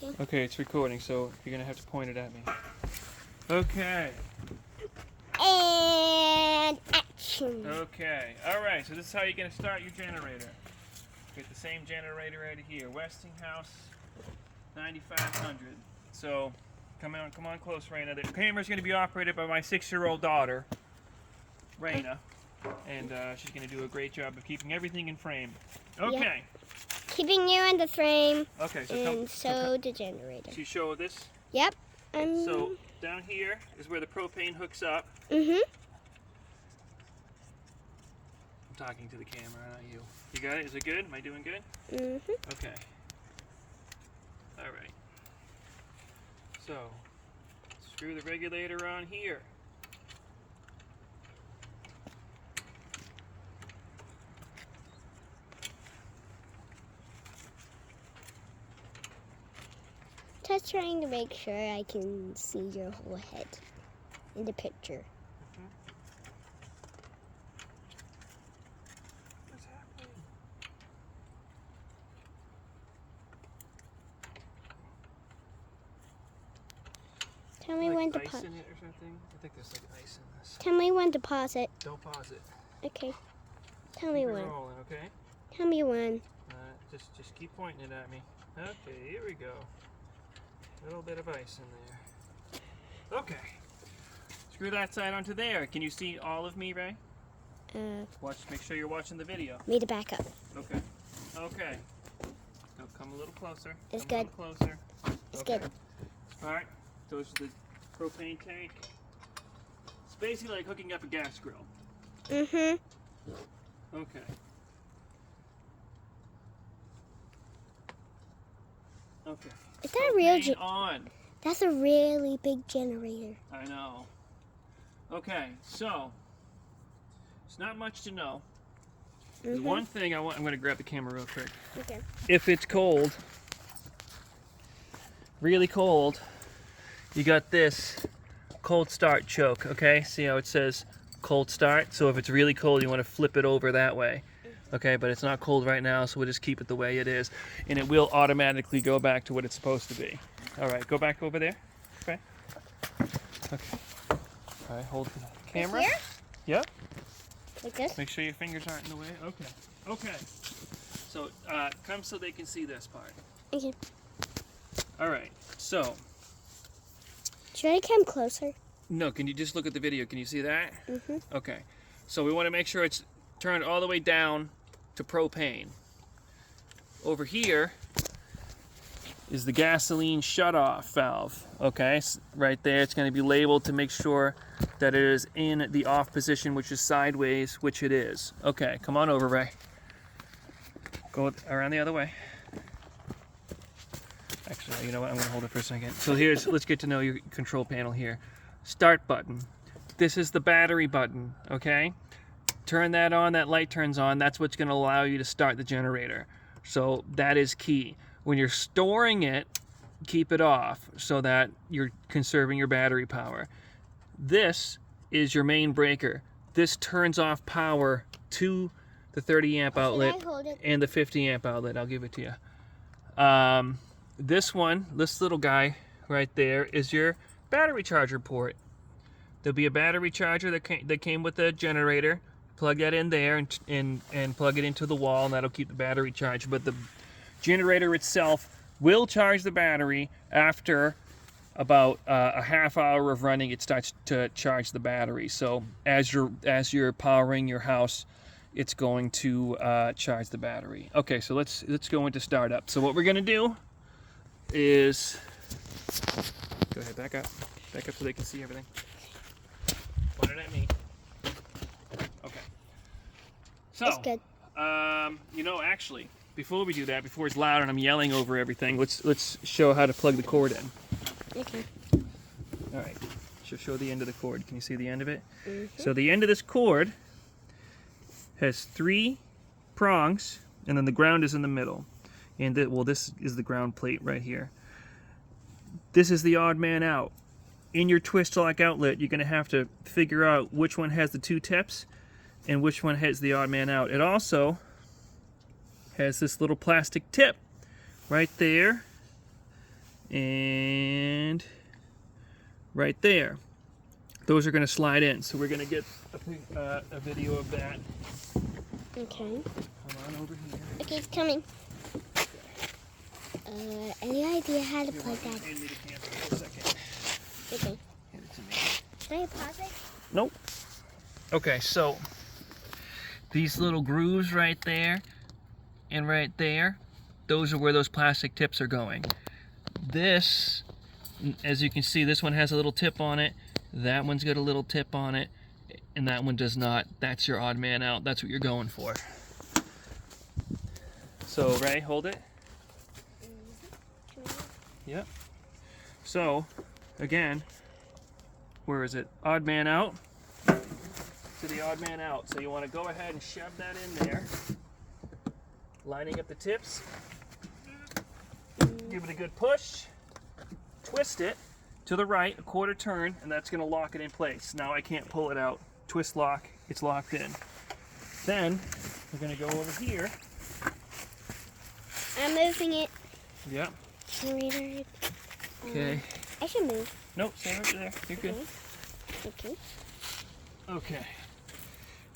Okay, it's recording, so you're gonna have to point it at me. Okay. And action. Okay. Alright, so this is how you're gonna start your generator. Get the same generator right here. Westinghouse 9500. So come on close, Raina. The camera's gonna be operated by my 6-year-old daughter, Raina. And she's gonna do a great job of keeping everything in frame. Okay. Yep. Keeping you in the frame. Okay, so and the generator. So you show this. Yep. So down here is where the propane hooks up. Mhm. I'm talking to the camera, not you. You got it? Is it good? Am I doing good? Mhm. Okay. All right. So screw the regulator on here. Just trying to make sure I can see your whole head in the picture. What's happening? Tell me when to pause. Ice in it or something? I think there's like ice in this. Tell me when to pause it. Don't pause it. Okay. Tell me Keep it when. rolling, okay? Tell me when. Just keep pointing it at me. Okay, here we go. A little bit of ice in there. Okay. Screw that side onto there. Can you see all of me, Ray? Make sure you're watching the video. Me to back up. Okay. Okay. Now come a little closer. It's come good. A little closer. It's okay. good. All right. Those are the propane tank. It's basically like hooking up a gas grill. Mhm. Okay. Okay. Is that a real? Propane on. That's a really big generator. I know. Okay, so it's not much to know. There's one thing I'm going to grab the camera real quick. Okay. If it's cold, really cold, you got this cold start choke, okay? See how it says cold start? So if it's really cold, you want to flip it over that way. Okay, but it's not cold right now, so we'll just keep it the way it is. And it will automatically go back to what it's supposed to be. All right, go back over there. Okay. Okay. All right, hold the camera. Here? Yep. Like this? Make sure your fingers aren't in the way. Okay. Okay. So come so they can see this part. Okay. All right. So. Should I come closer? No. Can you just look at the video? Can you see that? Mhm. Okay. So we want to make sure it's turned all the way down to propane. Over here is the gasoline shutoff valve. Okay. Right there. It's going to be labeled to make sure that it is in the off position, which is sideways, which it is. Okay, come on over, Ray. Go around the other way. Actually, you know what? I'm going to hold it for a second. So let's get to know your control panel here. Start button. This is the battery button, okay? Turn that on, that light turns on. That's what's going to allow you to start the generator. So that is key. When you're storing it, keep it off so that you're conserving your battery power. This is your main breaker. This turns off power to the 30 amp outlet and the 50 amp outlet. I'll give it to you. This little guy right there is your battery charger port. There'll be a battery charger that came with the generator. Plug that in there and plug it into the wall, and that'll keep the battery charged. But the generator itself will charge the battery after about a half hour of running. It starts to charge the battery. So as you're powering your house, it's going to charge the battery. Okay, so let's go into startup. So what we're gonna do is go ahead, back up so they can see everything. Point it at me. Okay. So That's good. Actually, before we do that, before it's loud and I'm yelling over everything, let's show how to plug the cord in. Okay. All right, show the end of the cord. Can you see the end of it? Mhm. So the end of this cord has 3 prongs, and then the ground is in the middle. And this is the ground plate right here. This is the odd man out. In your twist lock outlet, you're going to have to figure out which one has the 2 tips and which one has the odd man out. It also has this little plastic tip right there and right there. Those are going to slide in. So we're going to get a video of that. Okay. Come on over here. Okay, it's coming. Any idea how to plug that? Hand me the camera for a second. Okay. Hand it to me. Can I pause it? Nope. Okay, so these little grooves right there and right there, those are where those plastic tips are going. This, as you can see, this one has a little tip on it. That one's got a little tip on it. And that one does not. That's your odd man out. That's what you're going for. So, Ray, hold it. Yep. So, again, where is it? Odd man out. To the odd man out. So you want to go ahead and shove that in there. Lining up the tips. Give it a good push. Twist it to the right, a quarter turn, and that's going to lock it in place. Now I can't pull it out. Twist lock, it's locked in. Then we're going to go over here. I'm moving it. Yep. Okay. I should move. Nope, stay right there. You're good. Okay. Okay.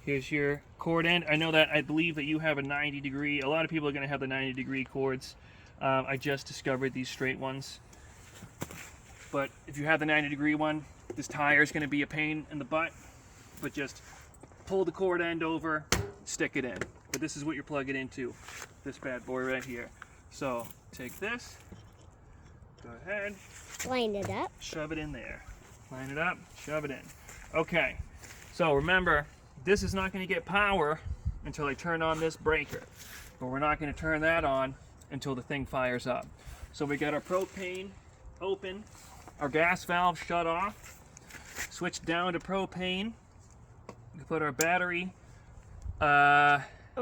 Here's your cord end. I know that I believe that you have a 90-degree. A lot of people are going to have the 90-degree cords. I just discovered these straight ones. But if you have the 90-degree one, this tire is going to be a pain in the butt. But just pull the cord end over, stick it in. But this is what you're plugging into, this bad boy right here. So take this, go ahead, Line it up. shove it in there. Line it up, shove it in. Okay, so remember, this is not going to get power until I turn on this breaker. But we're not going to turn that on until the thing fires up. So we got our propane open, our gas valve shut off, switch down to propane, we put our battery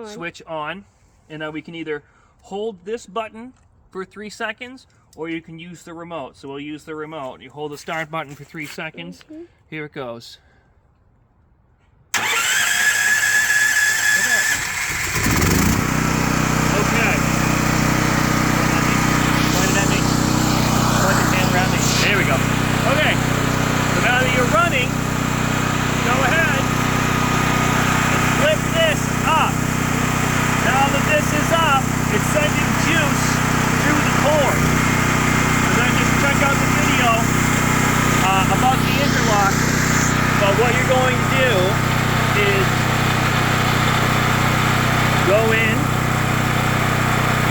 switch on, and now we can either hold this button for 3 seconds or you can use the remote. So we'll use the remote. You hold the start button for 3 seconds. Here it goes. Okay. Point it at me. Point the camera at me. There we go. Okay. So now that you're running, go ahead and flip this up. Now that this is up, it's sending juice through the cord. And then just check out the video about the interlock. But what you're going to do is go in,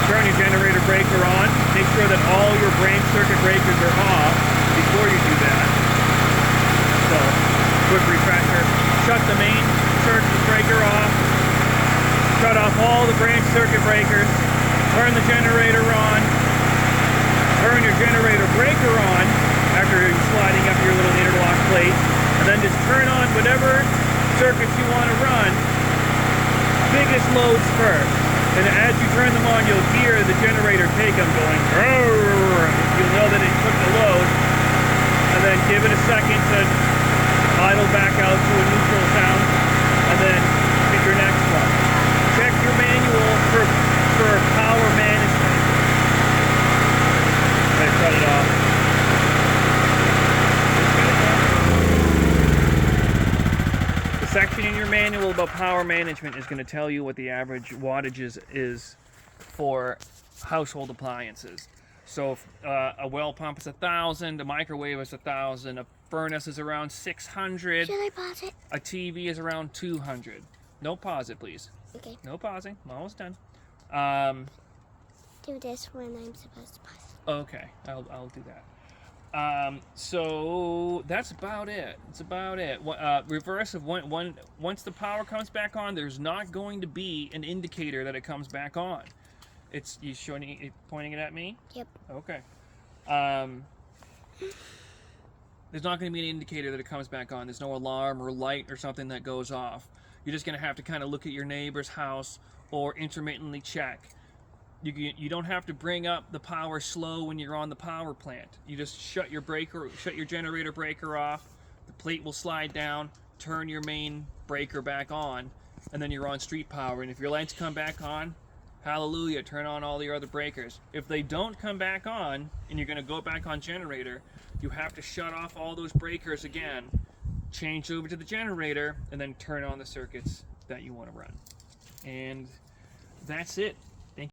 turn your generator breaker on, make sure that all your branch circuit breakers are off before you do that. So, quick refresher, shut the main circuit breaker off, shut off all the branch circuit breakers, turn the generator on, turn your generator breaker on after you're sliding up your little interlock plate, and then just turn on whatever circuits you want to run, biggest loads first. And as you turn them on, you'll hear the generator take them going, "Rrrr." You'll know that it took the load, and then give it a second to idle back out to a neutral sound, and then hit your next one. Check your manual for power management. I cut it off. The section in your manual about power management is going to tell you what the average wattage is for household appliances. So if, a well pump is 1,000, a microwave is 1,000, a furnace is around 600, Should I pause it? a TV is around 200. No pause it, please. Okay. No pausing. I'm almost done. Do this when I'm supposed to pause it. Okay, I'll do that. So that's about it. That's about it. Reverse of once the power comes back on, there's not going to be an indicator that it comes back on. It's you pointing it at me? Yep. Okay. There's not going to be an indicator that it comes back on. There's no alarm or light or something that goes off. You're just going to have to kind of look at your neighbor's house or intermittently check. You don't have to bring up the power slow when you're on the power plant. You just shut your generator breaker off. The plate will slide down, turn your main breaker back on, and then you're on street power. And if your lights come back on, hallelujah, turn on all your other breakers. If they don't come back on and you're going to go back on generator, you have to shut off all those breakers again, change over to the generator, and then turn on the circuits that you want to run. And that's it.